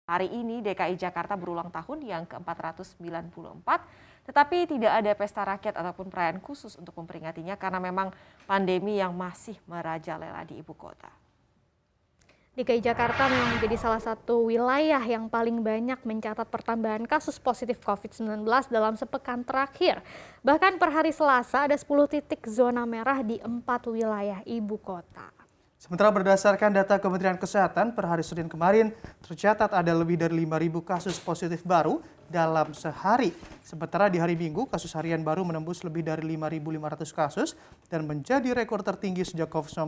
Hari ini DKI Jakarta berulang tahun yang ke-494, tetapi tidak ada pesta rakyat ataupun perayaan khusus untuk memperingatinya karena memang pandemi yang masih merajalela di ibu kota. DKI Jakarta memang menjadi salah satu wilayah yang paling banyak mencatat pertambahan kasus positif COVID-19 dalam sepekan terakhir. Bahkan per hari Selasa ada 10 titik zona merah di 4 wilayah ibu kota. Sementara berdasarkan data Kementerian Kesehatan, per hari Senin kemarin tercatat ada lebih dari 5.000 kasus positif baru dalam sehari. Sementara di hari Minggu, kasus harian baru menembus lebih dari 5.500 kasus dan menjadi rekor tertinggi sejak COVID-19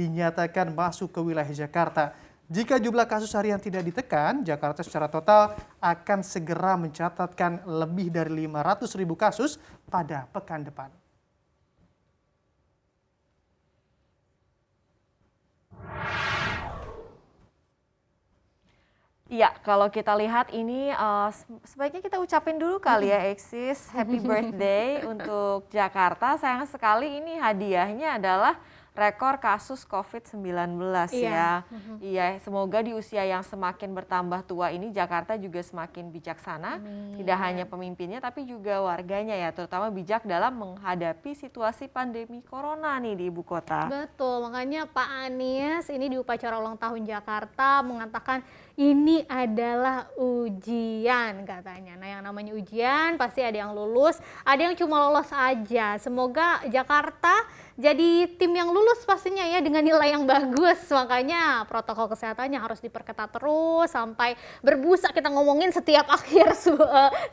dinyatakan masuk ke wilayah Jakarta. Jika jumlah kasus harian tidak ditekan, Jakarta secara total akan segera mencatatkan lebih dari 500.000 kasus pada pekan depan. Iya, kalau kita lihat ini sebaiknya kita ucapin dulu kali ya, Eksis, happy birthday untuk Jakarta. Sayang sekali ini hadiahnya adalah rekor kasus COVID-19 ya. Iya, semoga di usia yang semakin bertambah tua ini Jakarta juga semakin bijaksana. Tidak hanya pemimpinnya tapi juga warganya ya, terutama bijak dalam menghadapi situasi pandemi corona nih di ibu kota. Betul, makanya Pak Anies ini di upacara ulang tahun Jakarta mengatakan ini adalah ujian katanya. Nah, yang namanya ujian pasti ada yang lulus, ada yang cuma lolos aja. Semoga Jakarta jadi tim yang lulus pastinya ya dengan nilai yang bagus. Makanya protokol kesehatannya harus diperketat terus sampai berbusa kita ngomongin setiap akhir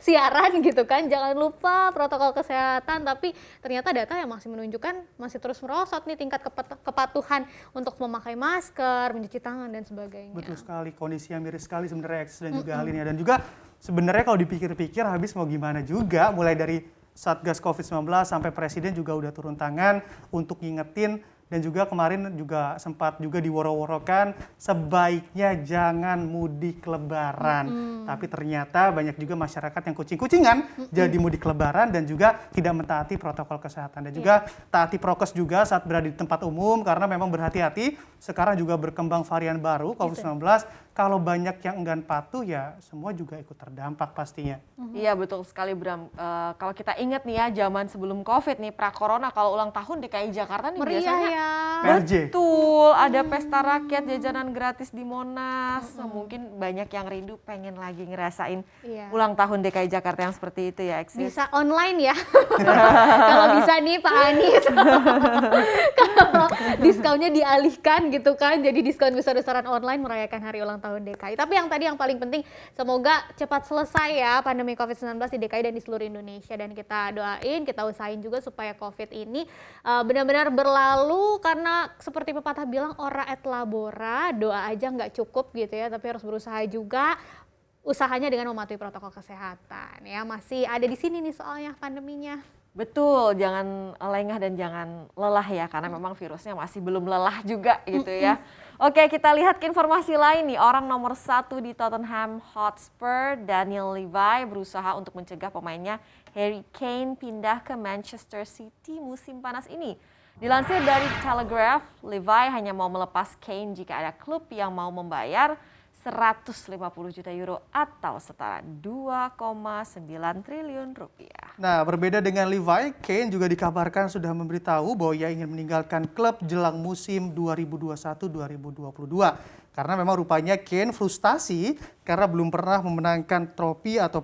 siaran gitu kan. Jangan lupa protokol kesehatan, tapi ternyata data yang masih menunjukkan masih terus merosot nih tingkat kepatuhan untuk memakai masker, mencuci tangan dan sebagainya. Betul sekali, kondisinya miris sekali sebenarnya dan juga hal ini. Dan juga sebenarnya kalau dipikir-pikir habis mau gimana juga, mulai dari Satgas COVID-19 sampai Presiden juga udah turun tangan untuk ngingetin, dan juga kemarin juga sempat juga diworo-worokan sebaiknya jangan mudik lebaran. Tapi ternyata banyak juga masyarakat yang kucing-kucingan jadi mudik lebaran dan juga tidak mentaati protokol kesehatan. Dan juga taati prokes juga saat berada di tempat umum karena memang berhati-hati. Sekarang juga berkembang varian baru COVID-19. Kalau banyak yang enggan patuh ya semua juga ikut terdampak pastinya. Iya betul sekali Bram. Kalau kita ingat nih ya zaman sebelum COVID nih pra-corona, kalau ulang tahun DKI Jakarta nih meriah biasanya ya. PRJ. Betul, ada pesta rakyat, jajanan gratis di Monas. Mungkin banyak yang rindu pengen lagi ngerasain ulang tahun DKI Jakarta yang seperti itu ya, Eksis. Bisa online ya. Kalau bisa nih Pak Anies. Kalau diskonnya dialihkan gitu kan, jadi diskon besar-besaran online merayakan hari ulang tahun DKI. Tapi yang tadi yang paling penting, semoga cepat selesai ya pandemi COVID-19 di DKI dan di seluruh Indonesia. Dan kita doain, kita usahain juga supaya COVID ini benar-benar berlalu, karena seperti pepatah bilang ora et labora, doa aja nggak cukup gitu ya, tapi harus berusaha juga. Usahanya dengan mematuhi protokol kesehatan ya. Masih ada di sini nih soalnya pandeminya. Betul, jangan lengah dan jangan lelah ya, karena memang virusnya masih belum lelah juga gitu ya. Oke, kita lihat ke informasi lain nih. Orang nomor 1 di Tottenham Hotspur, Daniel Levy, berusaha untuk mencegah pemainnya Harry Kane pindah ke Manchester City musim panas ini. Dilansir dari Telegraph, Levy hanya mau melepas Kane jika ada klub yang mau membayar 150 juta euro atau setara 2,9 triliun rupiah. Nah, berbeda dengan Levy, Kane juga dikabarkan sudah memberitahu bahwa ia ingin meninggalkan klub jelang musim 2021-2022. Karena memang rupanya Kane frustasi karena belum pernah memenangkan trofi atau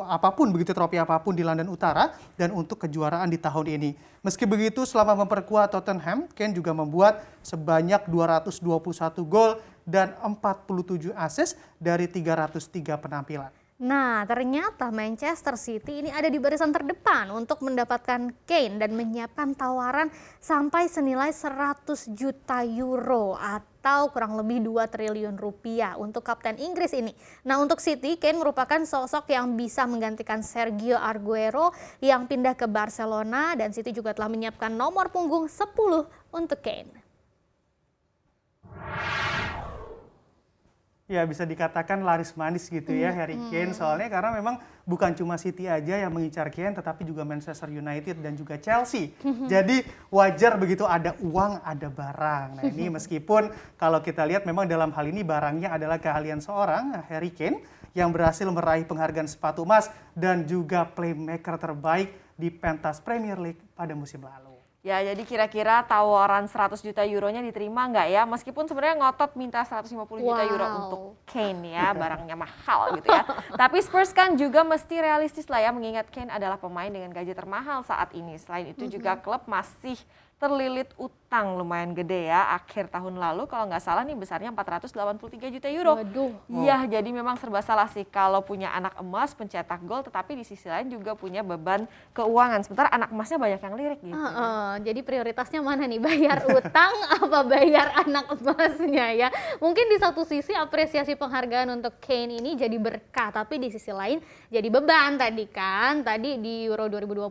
apapun begitu, trofi apapun di London Utara dan untuk kejuaraan di tahun ini. Meski begitu, selama memperkuat Tottenham, Kane juga membuat sebanyak 221 gol dan 47 assist dari 303 penampilan. Nah, ternyata Manchester City ini ada di barisan terdepan untuk mendapatkan Kane dan menyiapkan tawaran sampai senilai 100 juta euro atau kurang lebih 2 triliun rupiah untuk kapten Inggris ini. Nah, untuk City, Kane merupakan sosok yang bisa menggantikan Sergio Aguero yang pindah ke Barcelona, dan City juga telah menyiapkan nomor punggung 10 untuk Kane. Ya bisa dikatakan laris manis gitu ya Harry Kane, soalnya karena memang bukan cuma City aja yang mengincar Kane, tetapi juga Manchester United dan juga Chelsea. Jadi wajar begitu ada uang, ada barang. Nah ini meskipun kalau kita lihat memang dalam hal ini barangnya adalah keahlian seorang Harry Kane yang berhasil meraih penghargaan sepatu emas dan juga playmaker terbaik di pentas Premier League pada musim lalu. Ya, jadi kira-kira tawaran 100 juta euronya diterima nggak ya? Meskipun sebenarnya ngotot minta 150 juta euro Wow. untuk Kane ya, barangnya mahal gitu ya. Tapi Spurs kan juga mesti realistis lah ya, mengingat Kane adalah pemain dengan gaji termahal saat ini. Selain itu juga klub masih terlilit utang lumayan gede ya. Akhir tahun lalu kalau nggak salah nih besarnya 483 juta euro. Waduh. Iya, jadi memang serba salah sih kalau punya anak emas pencetak gol, tetapi di sisi lain juga punya beban keuangan. Sementara anak emasnya banyak yang lirik gitu. Jadi prioritasnya mana nih? Bayar utang apa bayar anak emasnya ya? Mungkin di satu sisi apresiasi penghargaan untuk Kane ini jadi berkah, tapi di sisi lain jadi beban tadi kan. Tadi di Euro 2020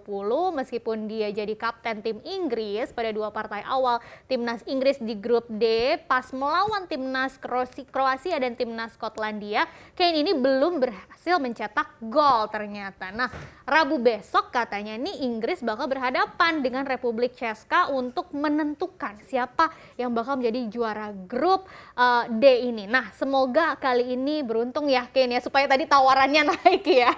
meskipun dia jadi kapten tim Inggris pada 2 partai awal timnas Inggris di grup D pas melawan timnas Kroasia dan timnas Skotlandia, Kane ini belum berhasil mencetak gol ternyata. Nah, Rabu besok katanya nih Inggris bakal berhadapan dengan Republik Ceska untuk menentukan siapa yang bakal menjadi juara grup D ini. Nah, semoga kali ini beruntung ya Kane ya supaya tadi tawarannya naik ya.